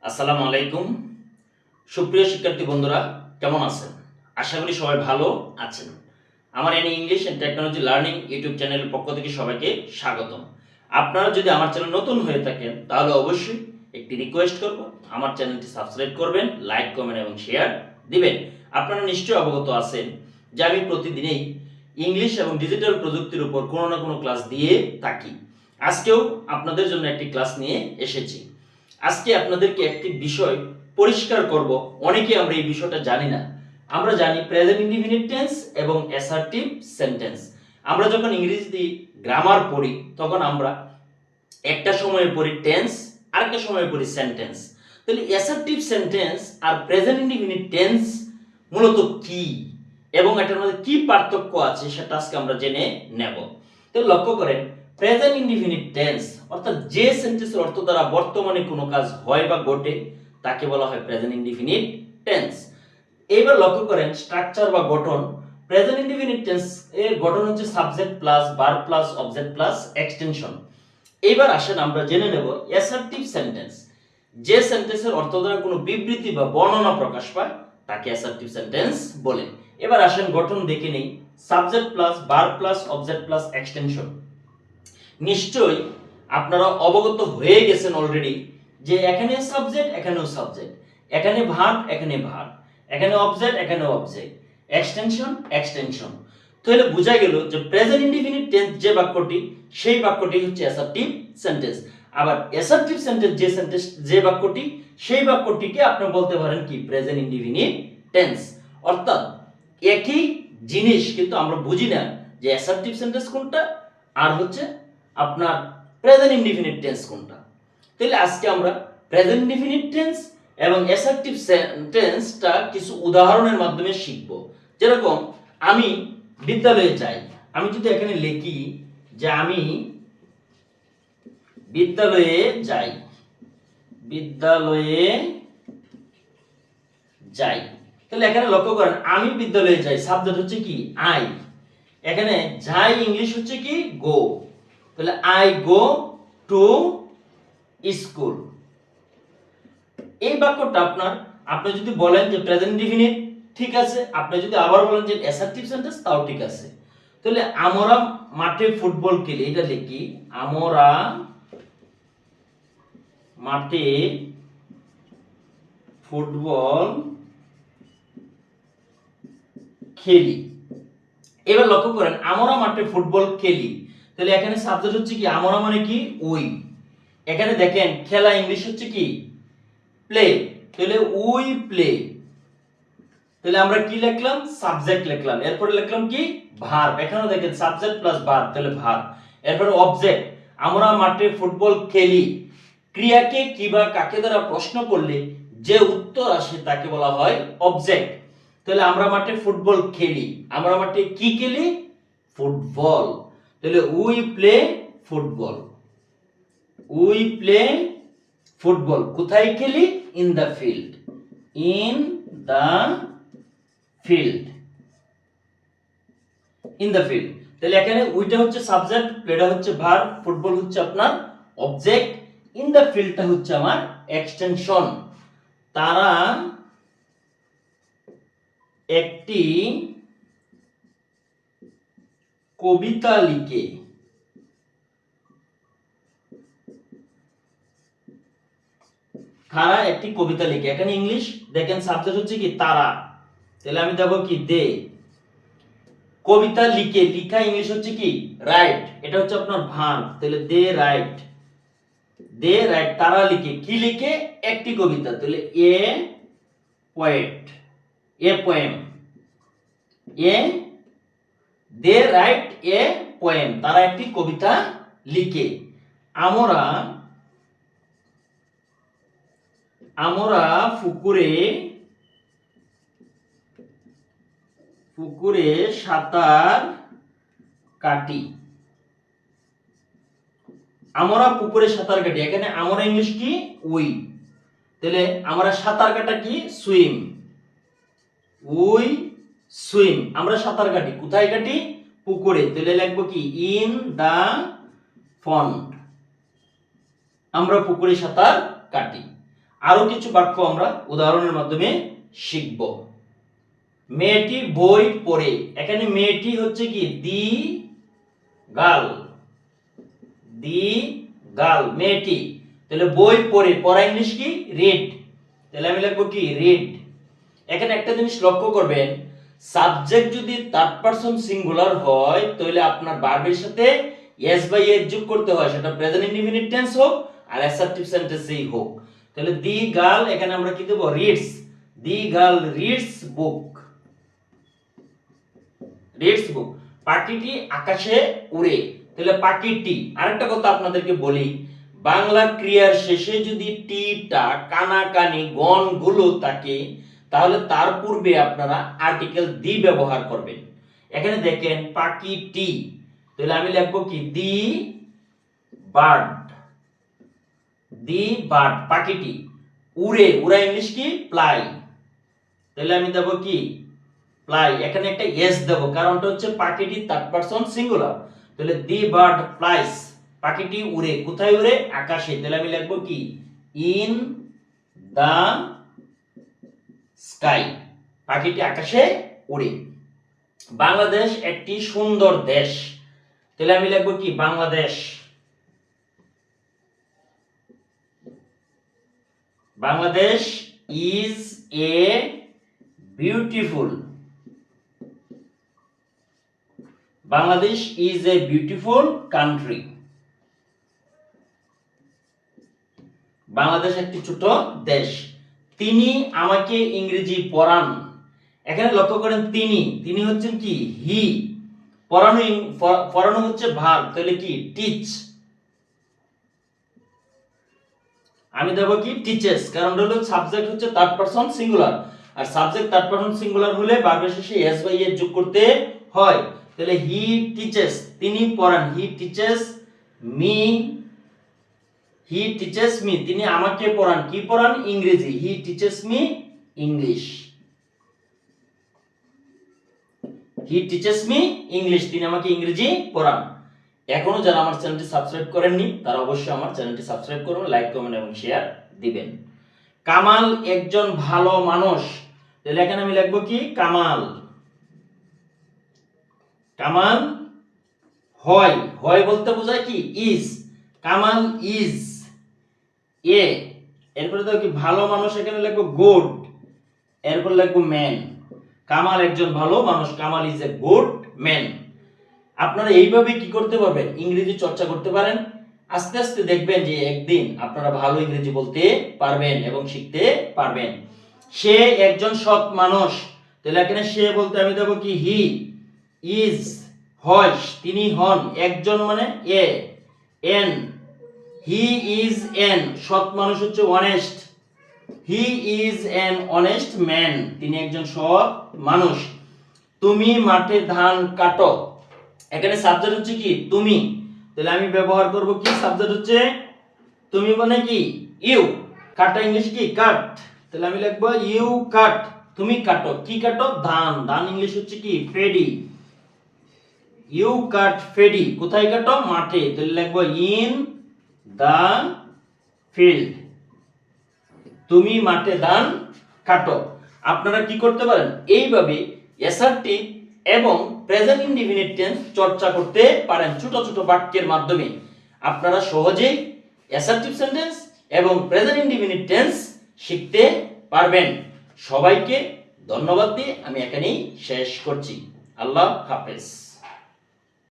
আসসালামু আলাইকুম। সুপ্রিয় শিক্ষার্থী বন্ধুরা, কেমন আছেন? আশা করি সবাই ভালো আছেন। আমার any English and technology learning YouTube চ্যানেলের পক্ষ থেকে সবাইকে স্বাগতম। আপনারা যদি আমার চ্যানেল নতুন হয়ে থাকেন তাহলে অবশ্যই একটি রিকোয়েস্ট করব, আমার চ্যানেলটি সাবস্ক্রাইব করবেন, লাইক কমেন্ট এবং শেয়ার দিবেন। আপনারা নিশ্চয়ই অবগত আছেন যে আমি প্রতিদিনই ইংলিশ এবং ডিজিটাল প্রযুক্তির উপর কোনো না কোনো ক্লাস দিয়ে থাকি। আজকেও আপনাদের জন্য একটি ক্লাস নিয়ে এসেছি। আজকে আপনাদেরকে একটি বিষয় পরিষ্কার করব। অনেকে আমরা এই বিষয়টা জানি না। আমরা জানি প্রেজেন্ট ইনডিফিনিট টেন্স এবং অ্যাসার্টিভ সেন্টেন্স। আমরা যখন ইংরেজিতে গ্রামার পড়ি তখন আমরা একটা সময়ে পড়ি টেন্স, আরেকটা সময়ে পড়ি সেন্টেন্স। তাহলে অ্যাসার্টিভ সেন্টেন্স আর প্রেজেন্ট ইনডিফিনিট টেন্স মূলত কি এবং এটার মধ্যে কি পার্থক্য আছে সেটা আজকে আমরা জেনে নেব। তো লক্ষ্য করেন, প্রেজেন্ট ইনডিফিনিট টেন্স অর্থাৎ যে সেন্টেন্সের অর্থ দ্বারা বর্তমানে কোনো কাজ হয় বা ঘটে তাকে বলা হয় প্রেজেন্ট ইনডিফিনিট টেন্স। এইবার লক্ষ্য করেন স্ট্রাকচার বা গঠন। প্রেজেন্ট ইনডিফিনিট টেন্স এর গঠন হচ্ছে subject plus verb plus object plus extension. এইবার আসেন আমরা জেনে নেব অ্যাসার্টিভ সেন্টেন্স। যে সেন্টেন্সের অর্থ দ্বারা কোনো বিবৃতি বা বর্ণনা প্রকাশ পায় তাকে অ্যাসার্টিভ সেন্টেন্স বলে। এবার আসেন গঠন দেখে নেই। Subject plus verb plus object plus extension. নিশ্চয়ই আপনারা অবগত হয়ে গেছেন অলরেডি যে এখানে সাবজেক্ট, এখানেও সাবজেক্ট, এখানে ভার্ব, এখানে ভার্ব, এখানে অবজেক্ট, এখানে অবজেক্ট, এক্সটেনশন, এক্সটেনশন। তাহলে বোঝা গেল যে প্রেজেন্ট ইনডিফিনিট টেন্স যে বাক্যটি, সেই বাক্যটি হচ্ছে অ্যাসার্টিভ সেন্টেন্স। আবার অ্যাসার্টিভ সেন্টেন্স যে বাক্যটি, সেই বাক্যটিকে আপনি বলতে পারেন কি প্রেজেন্ট ইনডিফিনিট টেন্স। অর্থাৎ একই জিনিস, কিন্তু আমরা বুঝি না যে অ্যাসার্টিভ সেন্টেন্স কোনটা আর হচ্ছে আপনার প্রেজেন্ট ইনডিফিনিট টেন্স কোনটা। তাহলে আজকে আমরা প্রেজেন্ট ইনডিফিনিট টেন্স এবং অ্যাসার্টিভ সেন্টেন্সটা কিছু উদাহরণের মাধ্যমে শিখব। যেরকম আমি বিদ্যালয়ে যাই, আমি যদি এখানে লিখি যে আমি বিদ্যালয়ে যাই, বিদ্যালয়ে যাই, তাহলে এখানে লক্ষ্য করেন আমি বিদ্যালয়ে যাই, সাবজেক্ট হচ্ছে কি আই। এখানে যাই ইংলিশ হচ্ছে কি গো, তাহলে আই গো টু স্কুল। এই বাক্যটা আপনি যদি বলেন যে প্রেজেন্ট ইনডিফিনিট ঠিক আছে, আপনি যদি আবার বলেন যে অ্যাসার্টিভ সেন্টেন্স তাও ঠিক আছে। তাহলে আমরা মাঠে ফুটবল খেলি, এটা লিখি আমরা মাঠে ফুটবল খেলি। এবার লক্ষ্য করেন আমরা মাঠে ফুটবল খেলি, তাহলে এখানে সাবজেক্ট হচ্ছে কি আমরা মানে কি উই। এখানে দেখেন খেলা ইংলিশ হচ্ছে কি প্লে, তাহলে উই প্লে। তাহলে আমরা কি লিখলাম সাবজেক্ট লিখলাম, এরপরে লিখলাম কি ভার্ব। এখানে দেখেন সাবজেক্ট প্লাস ভার্ব, তাহলে ভার্ব। এরপরে অবজেক্ট আমরা মাঠে ফুটবল খেলি। ক্রিয়াকে কি বা কাকে দ্বারা প্রশ্ন করলে যে উত্তর আসে তাকে বলা হয় অবজেক্ট। তাহলে আমরা মাঠে ফুটবল খেলি, আমরা মাঠে কি খেলি ফুটবল। তাহলে we play football, we play football. কোথায় খেলি in the field, in the field, in the field. তাহলে এখানে উইটা হচ্ছে সাবজেক্ট, প্লেটা হচ্ছে ভার্ব, ফুটবল হচ্ছে আপনার অবজেক্ট, ইন দ্য ফিল্ডটা হচ্ছে আমার এক্সটেনশন। তারা একটি কবিতা লিখে, তারা একটি কবিতা লিখে। এখানে ইংলিশ দেখেন সাবজেক্ট হচ্ছে কি তারা, তাহলে আমি দেব কি দে। কবিতা লিখে, লিখা ইংলিশ হচ্ছে কি রাইট, এটা হচ্ছে আপনার ভার্ব, তাহলে দে রাইট, দে রাইট। তারা লিখে, কি লিখে একটি কবিতা, তাহলে a poet, a poem, a they write a poem. তারা একটি কবিতা লিখে। আমরা আমরা পুকুরে পুকুরে সাঁতার কাটি, আমরা পুকুরে সাঁতার কাটি। এখানে আমরা ইংলিশ কি উই, তাহলে আমরা সাঁতার কাটা কি সুইম, উই সুইম। আমরা সাঁতার কাটি কোথায় কাটি পুকুরে, তাহলে লিখবো কি ইন দা পন্ড, আমরা পুকুরে সাঁতার কাটি। আরো কিছু বাক্য আমরা উদাহরণের মাধ্যমে শিখব। মেয়েটি বই পড়ে, এখানে মেয়েটি হচ্ছে কি দি গার্ল, দি গার্ল মেয়েটি, তাহলে বই পড়ে, পড়া ইংলিশ কি রিড, তাহলে আমি লিখবো কি রিড। এখানে একটা জিনিস লক্ষ্য করবেন, সাবজেক্ট যদি থার্ড পারসন সিঙ্গুলার হয় তাহলে আপনার ভার্বের সাথে এস বাই এস যোগ করতে হয়, সেটা প্রেজেন্ট ইনডিফিনিট টেন্স হোক আর অ্যাসার্টিভ সেন্টেন্সেই হোক। তাহলে দি গার্ল এখানে আমরা কি দেব reads, the girl reads book, reads book. পাখিটি আকাশে উড়ে, তাহলে পাখিটি। আরেকটা কথা আপনাদেরকে বলি, বাংলা ক্রিয়ার শেষে যদি টিটা কানাকানি গণগুলো থাকে তাহলে তার পূর্বে আপনারা আর্টিকেল দি ব্যবহার করবেন। এখানে দেখেন পাখিটি, তাহলে আমি লিখবো কি দি বার্ড, দি বার্ড পাখিটি। উড়ে, উড়া ইংলিশ কি ফ্লাই, তাহলে আমি দেব কি ফ্লাই। এখানে একটা এস দেব, কারণটা হচ্ছে পাখিটি থার্ড পারসন সিঙ্গুলার, তাহলে দি বার্ড ফ্লাইস, পাখিটি উড়ে, কোথায় উড়ে আকাশে, তাহলে আমি লিখবো কি ইন দা স্কাই, পাখিটি আকাশে উড়ে। বাংলাদেশ একটি সুন্দর দেশ, তাহলে আমি লিখবো কি Bangladesh, Bangladesh is a beautiful, Bangladesh is a beautiful country, Bangladesh একটি ছোট দেশ। তিনি আমাকে ইংরেজি পড়ান, এখানে লক্ষ্য করেন তিনি, তিনি হচ্ছেন কি হি, পড়ানো, পড়ানো হচ্ছে ভার্ব, তাহলে কি টিচ, আমি দেব কি টিচেস, কারণ হলো সাবজেক্ট হচ্ছে থার্ড পারসন সিঙ্গুলার, আর সাবজেক্ট থার্ড পারসন সিঙ্গুলার হলে ভার্বের শেষে এস বাই এস যোগ করতে হয়। তাহলে হি টিচেস, তিনি পড়ান, he teaches me, he teaches me, তিনি আমাকে পড়ান, কি পড়ান ইংরেজি, he teaches me English, he teaches me English, তিনি আমাকে ইংরেজি পড়ান। এখনো যারা আমার চ্যানেলটি সাবস্ক্রাইব করেননি তারা অবশ্যই আমার চ্যানেলটি সাবস্ক্রাইব করুন, লাইক কমেন্ট এবং শেয়ার দিবেন। কামাল একজন ভালো মানুষ, তাহলে এখানে আমি লিখবো কি কামাল, কামাল হয়, হয় বলতে বোঝায় কি ইজ, কামাল ইজ এ, এরপরে দেখো কি ভালো মানুষ, এখানে লিখবো গুড, এরপর লিখবো ম্যান, কামাল একজন ভালো মানুষ, Kamal is a good man. আপনারা এইভাবে কি করতে পারবেন ইংরেজি চর্চা করতে পারেন, আস্তে আস্তে দেখবেন যে একদিন আপনারা ভালো ইংরেজি বলতে পারবেন এবং শিখতে পারবেন। সে একজন সৎ মানুষ, তাহলে এখানে সে বলতে আমি দেব কি হি, ইজ হয়, তিনি হন, একজন মানে এ, এন, হি ইজ এন, সৎ মানুষ হচ্ছে honest, he is an honest man, তিনি একজন সৎ মানুষ। তুমি মাঠে ধান কাটো, এখানে সাবজেক্ট হচ্ছে কি তুমি, তাহলে আমি ব্যবহার করব কি সাবজেক্ট হচ্ছে তুমি মানে কি ইউ, কাটা ইংলিশ কি কাট, তাহলে আমি লিখবো ইউ কাট, তুমি কাটো, কি কাটো ধান, ধান ইংলিশ হচ্ছে কি ফেডি, ইউ কাট ফেডি, কোথায় কাটো মাঠে, তাহলে লিখবো ইন দা ফিল্ড, তুমি মাঠে ধান কাটো। আপনারা কি করতে পারেন এইভাবে অ্যাসার্টিভ এবং প্রেজেন্ট ইনডিফিনিট টেন্স চর্চা করতে পারেন, ছোট ছোট বাক্যের মাধ্যমে আপনারা সহজেই অ্যাসার্টিভ সেন্টেন্স এবং প্রেজেন্ট ইনডিফিনিট টেন্স শিখতে পারবেন। সবাইকে ধন্যবাদ দিয়ে আমি এখানেই শেষ করছি। আল্লাহ হাফেজ।